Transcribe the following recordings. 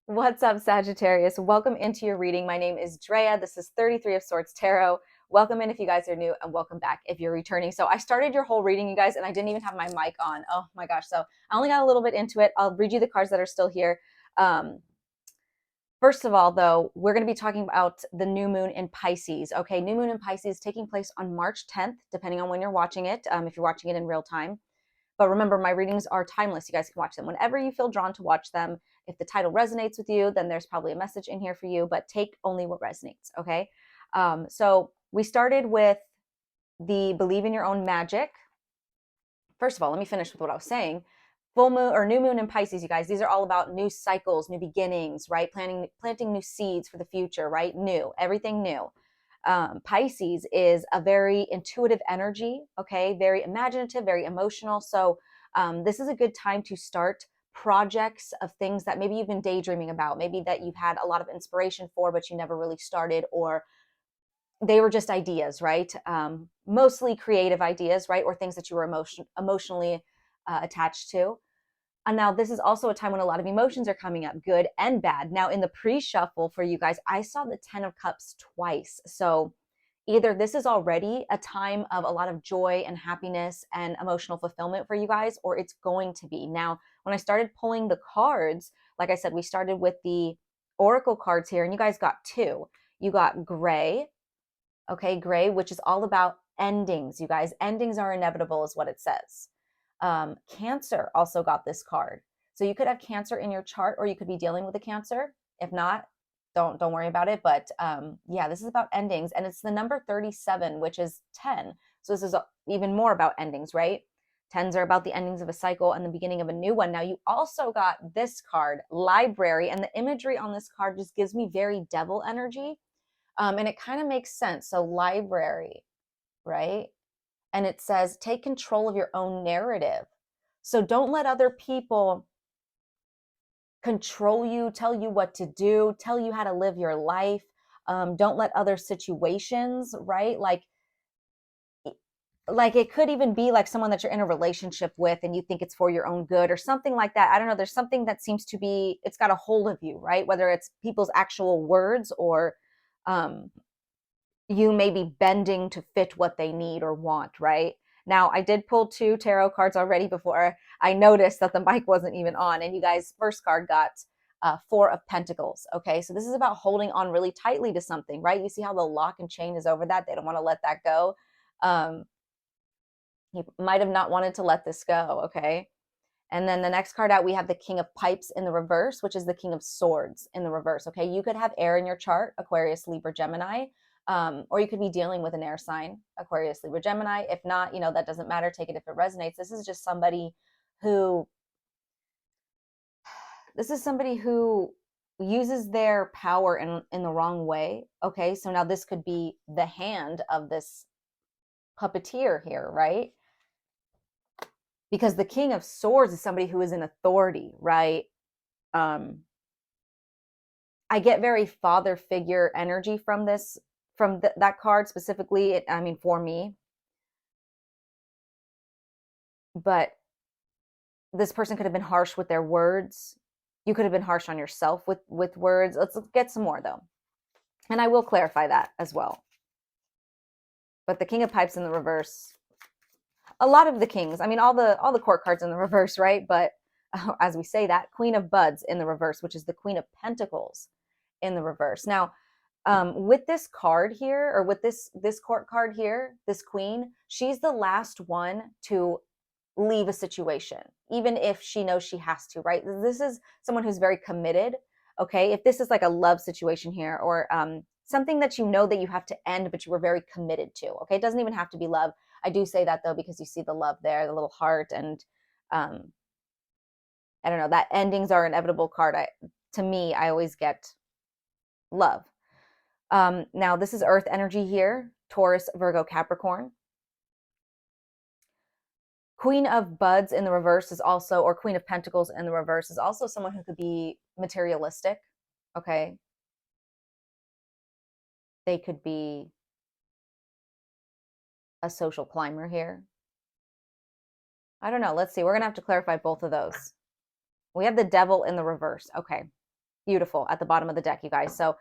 What's up, Sagittarius? Welcome into your reading. My name is Drea. This is 33 of Swords Tarot. Welcome in if you guys are new, and welcome back if you're returning. So I started your whole reading, you guys, and I didn't even have my mic on. Oh my gosh. So I only got a little bit into it. I'll read you the cards that are still here. Um, First of all, though, we're going to be talking about the new moon in Pisces. Okay, new moon in Pisces taking place on March 10th, depending on when you're watching it, if you're watching it in real time. But remember, my readings are timeless. You guys can watch them whenever you feel drawn to watch them. If the title resonates with you, then there's probably a message in here for you, but take only what resonates, okay? So we started with the believe in your own magic. First of all, let me finish with what I was saying. Full moon or new moon in Pisces, you guys, these are all about new cycles, new beginnings, right? Planting new seeds for the future, right? New, everything new. Pisces is a very intuitive energy, okay? Very imaginative, very emotional. So this is a good time to start projects of things that maybe you've been daydreaming about, maybe that you've had a lot of inspiration for, but you never really started, or they were just ideas, right? Mostly creative ideas, right? Or things that you were emotionally attached to. And now this is also a time when a lot of emotions are coming up, good and bad. Now in the pre-shuffle for you guys, I saw the 10 of Cups twice. So either this is already a time of a lot of joy and happiness and emotional fulfillment for you guys, or it's going to be. Now, when I started pulling the cards, like I said, we started with the Oracle cards here, and you guys got two. You got Gray, okay, Gray, which is all about endings, you guys. Endings are inevitable, is what it says. Cancer also got this card. So you could have Cancer in your chart, or you could be dealing with a Cancer. If not, don't worry about it. But yeah, this is about endings, and it's the number 37, which is 10. So this is even more about endings, right? Tens are about the endings of a cycle and the beginning of a new one. Now you also got this card, Library, and the imagery on this card just gives me very devil energy. And it kind of makes sense. So library, right? And it says, take control of your own narrative. So don't let other people control you, tell you what to do, tell you how to live your life. Don't let other situations, right? Like it could even be like someone that you're in a relationship with and you think it's for your own good or something like that. I don't know. There's something that seems to be, it's got a hold of you, right? Whether it's people's actual words or um, you may be bending to fit what they need or want, right? Now, I did pull two tarot cards already before I noticed that the mic wasn't even on. And you guys, first card got Four of Pentacles. Okay, so this is about holding on really tightly to something, right? You see how the lock and chain is over that? They don't want to let that go. He might have not wanted to let this go, okay? And then the next card out, we have the King of Pipes in the reverse, which is the King of Swords in the reverse. Okay, you could have air in your chart, Aquarius, Libra, Gemini, or you could be dealing with an air sign, Aquarius, Libra, Gemini. If not, that doesn't matter. Take it if it resonates. Who, this is somebody who uses their power in the wrong way. Okay, so now this could be the hand of this puppeteer here, right? Because the King of Swords is somebody who is in authority, right? um I get very father figure energy from this, from that card specifically. I mean, for me, but this person could have been harsh with their words. You could have been harsh on yourself with words. Let's get some more though, and I will clarify that as well. But the King of Pipes in the reverse, a lot of the kings. I mean, all the court cards in the reverse, right? But as we say that, Queen of Buds in the reverse, which is the Queen of Pentacles in the reverse. Now, with this card here, or with this court card here, this queen, she's the last one to leave a situation, even if she knows she has to, right? This is someone who's very committed. Okay, if this is like a love situation here, or something that you know that you have to end, but you were very committed to. Okay, it doesn't even have to be love. I do say that though because you see the love there, the little heart, and um, I don't know, that endings are inevitable card. To me, I always get love. Now, this is Earth energy here, Taurus, Virgo, Capricorn. Queen of Buds in the reverse is also, or Queen of Pentacles in the reverse is also someone who could be materialistic, okay? They could be a social climber here. I don't know. Let's see. We're going to have to clarify both of those. We have the Devil in the reverse. Okay. Beautiful at the bottom of the deck, you guys. So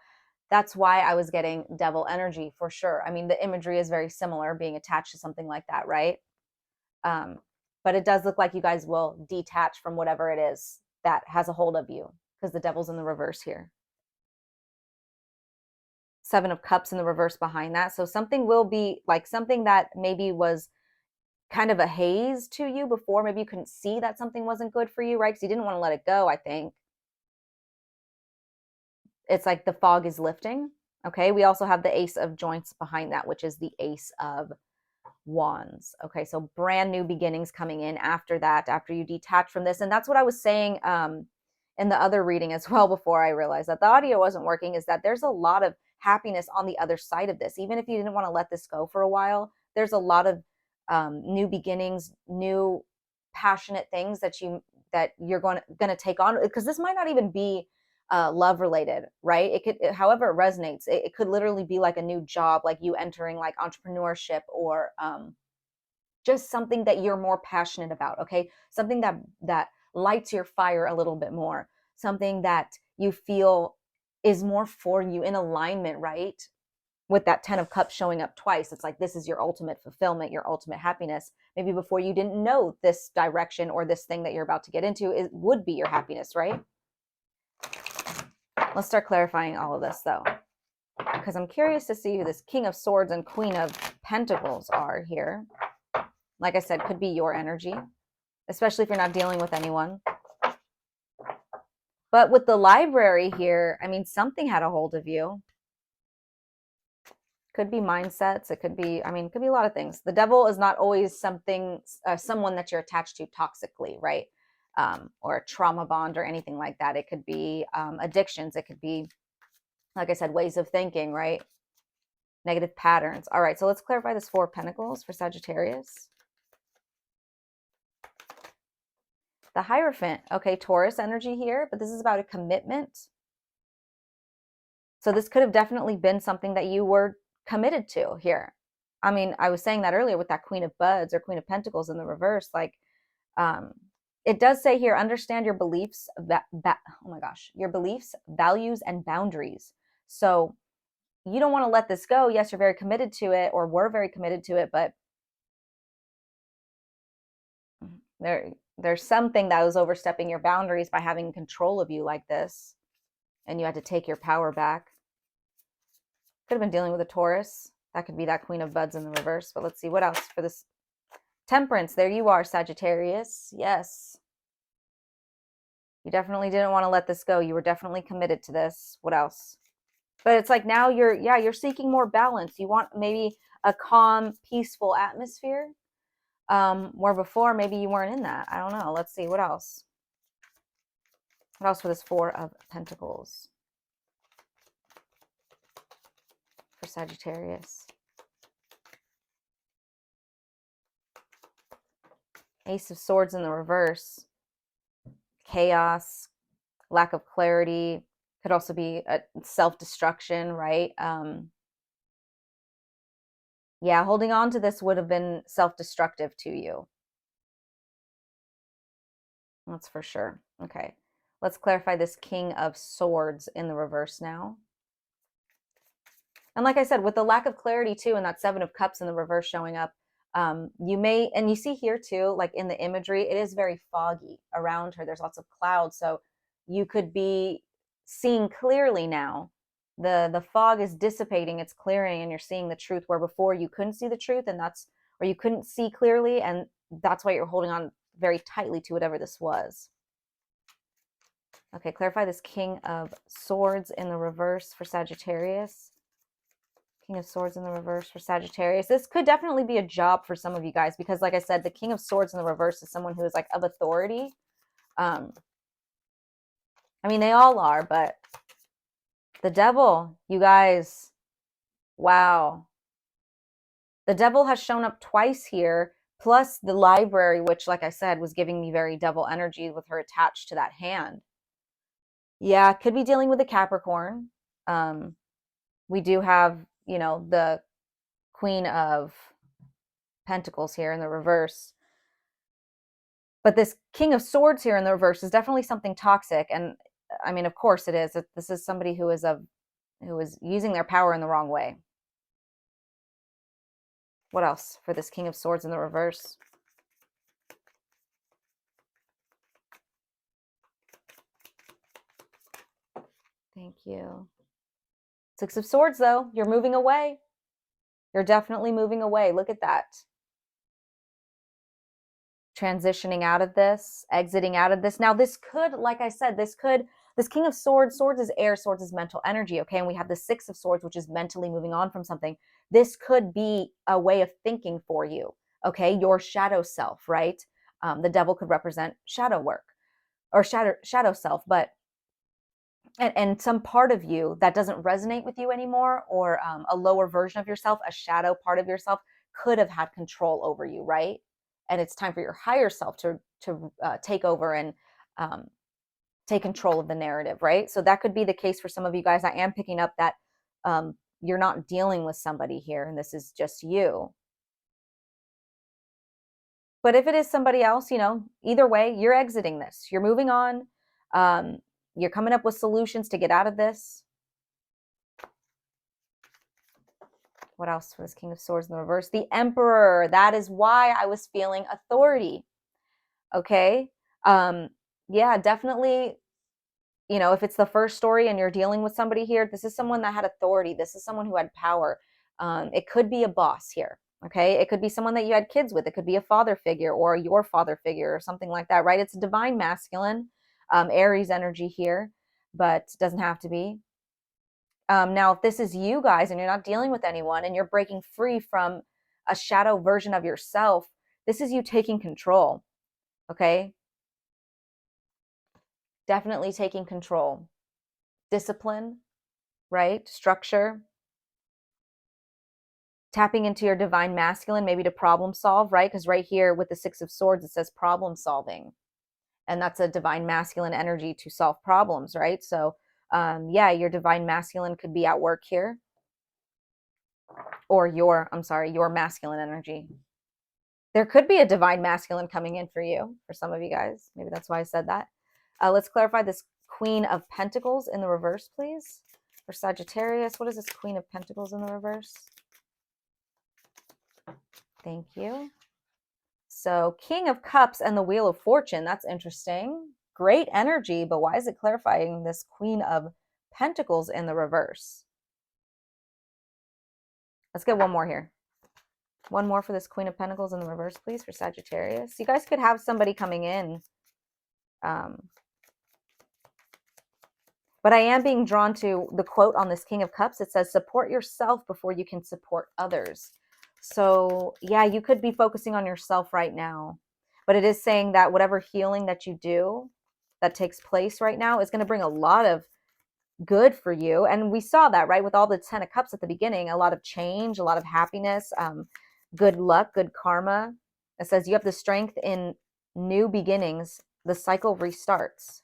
that's why I was getting devil energy for sure. I mean, the imagery is very similar, being attached to something like that, right? Um, but it does look like you guys will detach from whatever it is that has a hold of you, because the devil's in the reverse here. Seven of Cups in the reverse behind that. So something will be like something that maybe was kind of a haze to you before. Maybe you couldn't see that something wasn't good for you, right? Because you didn't want to let it go, I think. It's like the fog is lifting. Okay. We also have the Ace of Joints behind that, which is the Ace of Wands. Okay. So brand new beginnings coming in after that, after you detach from this. And that's what I was saying in the other reading as well, before I realized that the audio wasn't working, is that there's a lot of happiness on the other side of this. Even if you didn't want to let this go for a while, there's a lot of new beginnings, new passionate things that you're going to take on, because this might not even be love related, right? It could, however it resonates, it could literally be like a new job, like you entering like entrepreneurship, or just something that you're more passionate about. Okay, something that lights your fire a little bit more, something that you feel is more for you, in alignment, right? With that 10 of Cups showing up twice, it's like this is your ultimate fulfillment, your ultimate happiness. Maybe before you didn't know this direction or this thing that you're about to get into, it would be your happiness, right? Let's start clarifying all of this though, because I'm curious to see who this King of Swords and Queen of Pentacles are here. Like I said, could be your energy, especially if you're not dealing with anyone. But with the Library here, I mean, something had a hold of you. Could be mindsets. It could be, I mean, it could be a lot of things. The Devil is not always something, someone that you're attached to toxically, right? Or a trauma bond or anything like that. It could be addictions. It could be, like I said, ways of thinking, right? Negative patterns. All right, so let's clarify this Four of Pentacles for Sagittarius. The Hierophant. Okay, Taurus energy here, but this is about a commitment. So this could have definitely been something that you were committed to here. I mean, I was saying that earlier with that Queen of Buds or Queen of Pentacles in the reverse. Like, it does say here, understand your beliefs, oh my gosh, your beliefs, values, and boundaries. So you don't want to let this go. Yes, you're very committed to it, or were very committed to it, but there's something that was overstepping your boundaries by having control of you like this, and you had to take your power back. Could have been dealing with a Taurus. That could be that Queen of Buds in the reverse. But let's see what else for this. Temperance. There you are, Sagittarius. Yes. You definitely didn't want to let this go. You were definitely committed to this. What else? But it's like now you're seeking more balance. You want maybe a calm, peaceful atmosphere. Where before maybe you weren't in that. I don't know. Let's see what else. What else for this Four of Pentacles for Sagittarius? Ace of Swords in the reverse. Chaos, lack of clarity. Could also be a self-destruction, right? Yeah, holding on to this would have been self-destructive to you. That's for sure. Okay. Let's clarify this King of Swords in the reverse now. And like I said, with the lack of clarity too, and that Seven of Cups in the reverse showing up, you may, and you see here too, like in the imagery, it is very foggy around her. There's lots of clouds. So you could be seeing clearly now. The fog is dissipating, it's clearing, and you're seeing the truth, where before you couldn't see the truth, and that's, or you couldn't see clearly, and that's why you're holding on very tightly to whatever this was. Okay, clarify this King of Swords in the reverse for Sagittarius. King of Swords in the reverse for Sagittarius. This could definitely be a job for some of you guys, because like I said, the King of Swords in the reverse is someone who is like of authority. I mean, they all are, but the Devil, you guys, wow. The Devil has shown up twice here, plus the Library, which like I said, was giving me very Devil energy with her attached to that hand. Yeah, could be dealing with a Capricorn. We do have, you know, the Queen of Pentacles here in the reverse. But this King of Swords here in the reverse is definitely something toxic. And I mean, of course it is. This is somebody who is using their power in the wrong way. What else for this King of Swords in the reverse? Thank you. Six of Swords, though. You're moving away. You're definitely moving away. Look at that. Transitioning out of this, exiting out of this. Now, this could, like I said, this King of Swords, Swords is air, Swords is mental energy, okay? And we have the Six of Swords, which is mentally moving on from something. This could be a way of thinking for you, okay? Your shadow self, right? The devil could represent shadow work or shadow self, but and some part of you that doesn't resonate with you anymore, or a lower version of yourself, a shadow part of yourself, could have had control over you, right? And it's time for your higher self to take over and take control of the narrative, right? So that could be the case for some of you guys. I am picking up that you're not dealing with somebody here, and this is just you. But if it is somebody else, you know, either way, you're exiting this. You're moving on. You're coming up with solutions to get out of this. What else for this King of Swords in the reverse? The Emperor. That is why I was feeling authority. Okay. Yeah, definitely. You know, if it's the first story and you're dealing with somebody here, this is someone that had authority. This is someone who had power. It could be a boss here. Okay. It could be someone that you had kids with. It could be a father figure or your father figure or something like that, right? It's a divine masculine, Aries energy here, but it doesn't have to be. Now, if this is you guys and you're not dealing with anyone and you're breaking free from a shadow version of yourself, this is you taking control. Okay. Definitely taking control. Discipline, right? Structure. Tapping into your divine masculine, maybe to problem solve, right? Because right here with the Six of Swords, it says problem solving. And that's a divine masculine energy to solve problems, right? So, yeah, your divine masculine could be at work here. Or your masculine energy. There could be a divine masculine coming in for you, for some of you guys. Maybe that's why I said that. Let's clarify this Queen of Pentacles in the reverse, please. For Sagittarius, what is this Queen of Pentacles in the reverse? Thank you. So King of Cups and the Wheel of Fortune. That's interesting. Great energy, but why is it clarifying this Queen of Pentacles in the reverse? Let's get one more here. One more for this Queen of Pentacles in the reverse, please, for Sagittarius. You guys could have somebody coming in. But I am being drawn to the quote on this King of Cups. It says, support yourself before you can support others. So, yeah, you could be focusing on yourself right now. But it is saying that whatever healing that you do that takes place right now is going to bring a lot of good for you. And we saw that, right? With all the 10 of Cups at the beginning, a lot of change, a lot of happiness, good luck, good karma. It says you have the strength in new beginnings. The cycle restarts.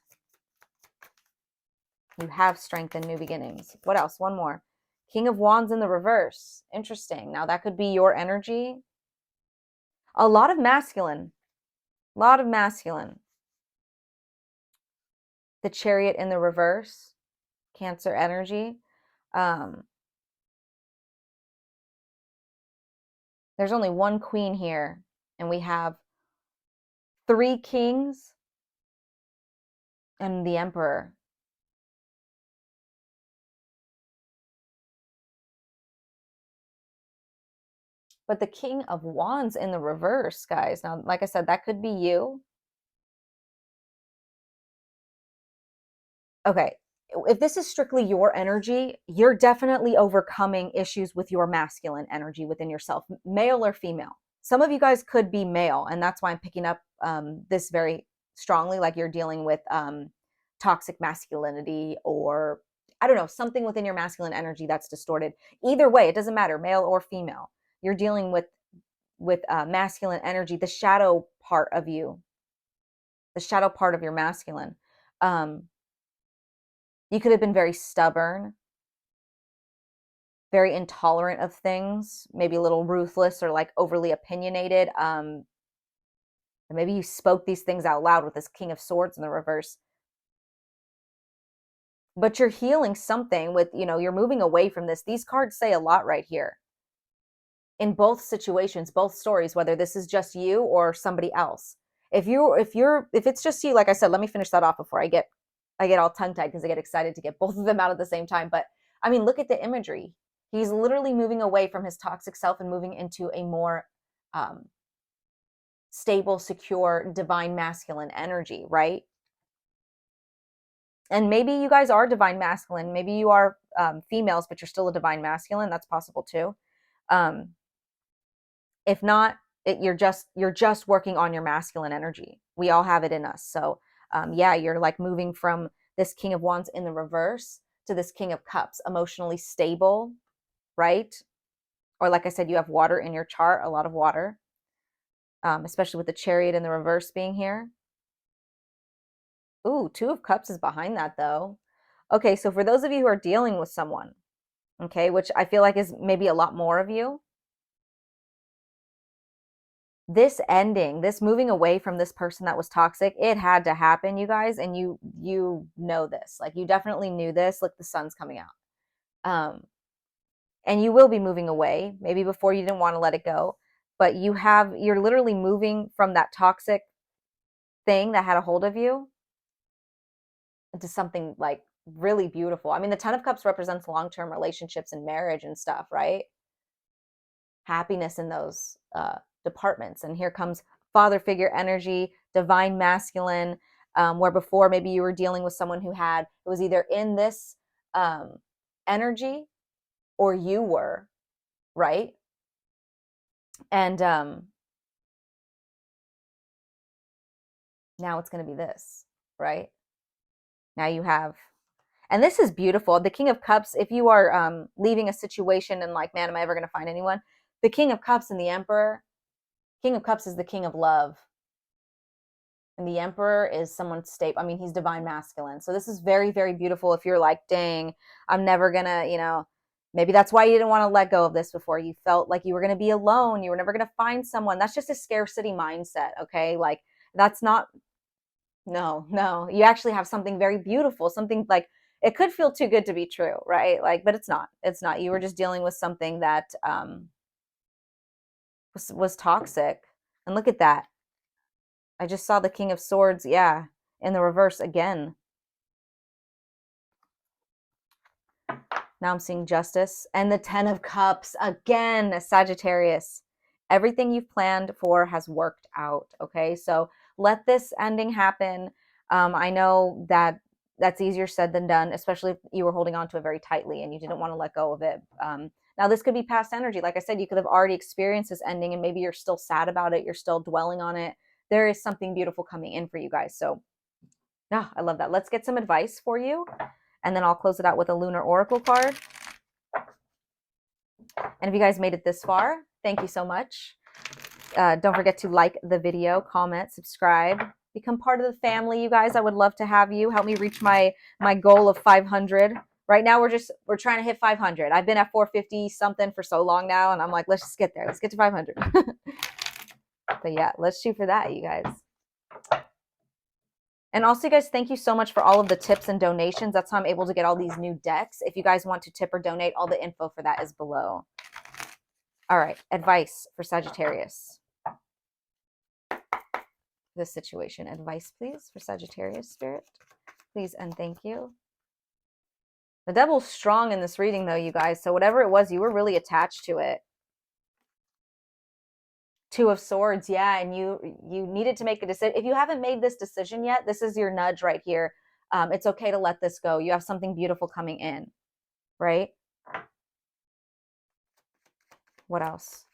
You have strength in new beginnings. What else? One more. King of Wands in the reverse. Interesting. Now that could be your energy. A lot of masculine. A lot of masculine. The Chariot in the reverse. Cancer energy. There's only one queen here, and we have 3 kings and the Emperor. But the King of Wands in the reverse, guys. Now, like I said, that could be you. Okay. If this is strictly your energy, you're definitely overcoming issues with your masculine energy within yourself, male or female. Some of you guys could be male, and that's why I'm picking up this very strongly, like you're dealing with toxic masculinity, or I don't know, something within your masculine energy that's distorted. Either way, it doesn't matter, male or female. You're dealing with masculine energy, the shadow part of you, the shadow part of your masculine. You could have been very stubborn, very intolerant of things, maybe a little ruthless or like overly opinionated. And maybe you spoke these things out loud with this King of Swords in the reverse. but you're healing something with, you know, you're moving away from this. These cards say a lot right here in both situations, both stories, whether this is just you or somebody else. If it's just you, like I said, let me finish that off before I get all tongue tied because I get excited to get both of them out at the same time. But I mean, look at the imagery. He's literally moving away from his toxic self and moving into a more stable, secure, divine masculine energy, right? And maybe you guys are divine masculine. Maybe you are females, but you're still a divine masculine. That's possible too. Um, if not, you're just working on your masculine energy. We all have it in us. So yeah, you're like moving from this King of Wands in the reverse to this King of Cups, emotionally stable, right? Or like I said, you have water in your chart, a lot of water, especially with the Chariot in the reverse being here. Ooh, Two of Cups is behind that though. Okay, so for those of you who are dealing with someone, okay, which I feel like is maybe a lot more of you, this ending, this moving away from this person that was toxic, it had to happen, you guys, and you know this. Like you definitely knew this. Look, the sun's coming out. And you will be moving away. Maybe before you didn't want to let it go, but you're literally moving from that toxic thing that had a hold of you into something like really beautiful. I mean, the Ten of Cups represents long-term relationships and marriage and stuff, right? Happiness in those departments. And here comes father figure energy, divine masculine, where before maybe you were dealing with someone who had, it was either in this energy or you were, right? And now it's going to be this, right? Now you have, and this is beautiful. The King of Cups, if you are leaving a situation and like, man, am I ever going to find anyone? The King of Cups and the Emperor, King of Cups is the king of love. And the Emperor is someone stable. I mean, he's divine masculine. So this is very, very beautiful. If you're like, dang, I'm never going to, you know, maybe that's why you didn't want to let go of this before. You felt like you were going to be alone. You were never going to find someone. That's just a scarcity mindset. Okay. Like that's not, no, no. You actually have something very beautiful, something like it could feel too good to be true, right? Like, but it's not. It's not. You were just dealing with something that was toxic. And look at that. I just saw the King of Swords, yeah, in the reverse again. Now I'm seeing Justice and the Ten of Cups again, Sagittarius. Everything you've planned for has worked out, okay? So let this ending happen. I know that that's easier said than done, especially if you were holding on to it very tightly and you didn't want to let go of it. Now, this could be past energy. Like I said, you could have already experienced this ending and maybe you're still sad about it. You're still dwelling on it. There is something beautiful coming in for you guys. So, yeah, I love that. Let's get some advice for you. And then I'll close it out with a lunar oracle card. And if you guys made it this far, thank you so much. Don't forget to like the video, comment, subscribe, become part of the family, you guys. I would love to have you help me reach my goal of 500. Right now we're trying to hit 500. I've been at 450 something for so long now, and I'm like, let's just get there. Let's get to 500. But yeah, let's shoot for that, you guys. And also, you guys, thank you so much for all of the tips and donations. That's how I'm able to get all these new decks. If you guys want to tip or donate, all the info for that is below. All right, advice for Sagittarius. This situation. Advice, please, for Sagittarius spirit. Please and thank you. The devil's strong in this reading, though, you guys. So whatever it was, you were really attached to it. Two of Swords, yeah, and you needed to make a decision. If you haven't made this decision yet, this is your nudge right here. It's okay to let this go. You have something beautiful coming in, right? What else?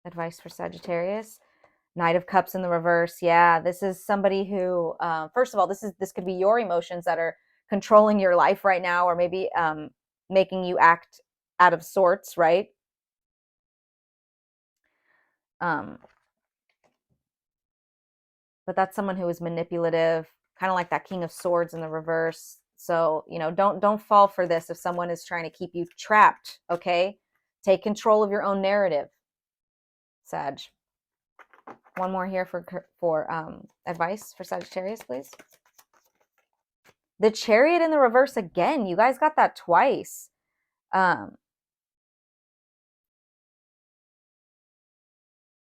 Advice for Sagittarius. Knight of Cups in the reverse. Yeah, this is somebody who, first of all, this could be your emotions that are controlling your life right now, or maybe making you act out of sorts, right? But that's someone who is manipulative, kind of like that King of Swords in the reverse. So, you know, don't fall for this if someone is trying to keep you trapped, okay? Take control of your own narrative, Sag. One more here for advice for Sagittarius, please. The Chariot in the reverse again. You guys got that twice.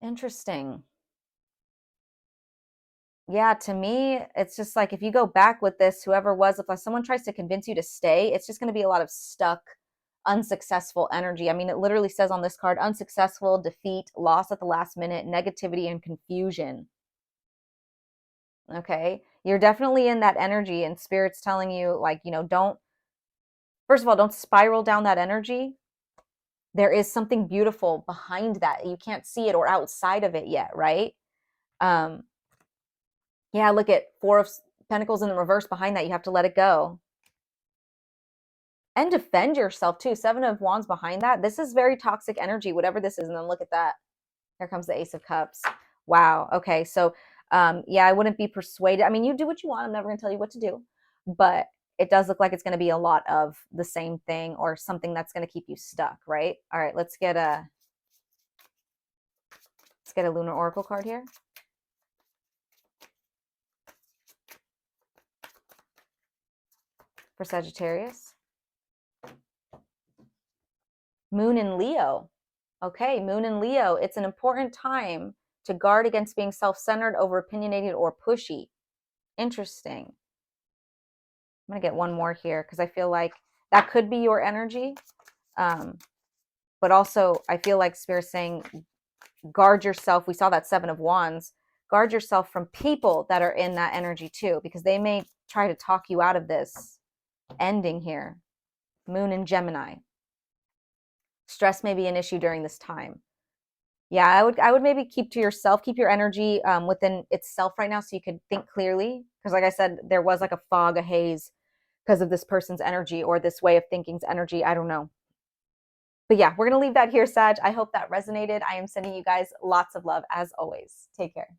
Interesting. Yeah, to me, it's just like if you go back with this, whoever was, if someone tries to convince you to stay, it's just going to be a lot of stuck, unsuccessful energy. I mean, it literally says on this card unsuccessful, defeat, loss at the last minute, negativity, and confusion. Okay. You're definitely in that energy, and spirit's telling you, like, don't, first of all, don't spiral down that energy. There is something beautiful behind that. You can't see it or outside of it yet, right? Um, yeah, look at Four of Pentacles in the reverse behind that. You have to let it go. And defend yourself too. Seven of Wands behind that. This is very toxic energy, whatever this is. And then look at that. Here comes the Ace of Cups. Wow. Okay. So, yeah, I wouldn't be persuaded. I mean, you do what you want. I'm never going to tell you what to do. But it does look like it's going to be a lot of the same thing or something that's going to keep you stuck, right? All right, let's get a Lunar Oracle card here. For Sagittarius. Moon in Leo. Okay, Moon in Leo. It's an important time to guard against being self-centered, over opinionated, or pushy. Interesting. I'm going to get one more here because I feel like that could be your energy. But also, I feel like Spirit's saying, guard yourself. We saw that Seven of Wands. Guard yourself from people that are in that energy too, because they may try to talk you out of this ending here. Moon in Gemini. Stress may be an issue during this time. Yeah, I would maybe keep to yourself, keep your energy within itself right now so you could think clearly. Because like I said, there was like a fog, a haze because of this person's energy or this way of thinking's energy. I don't know. But yeah, we're going to leave that here, Sag. I hope that resonated. I am sending you guys lots of love as always. Take care.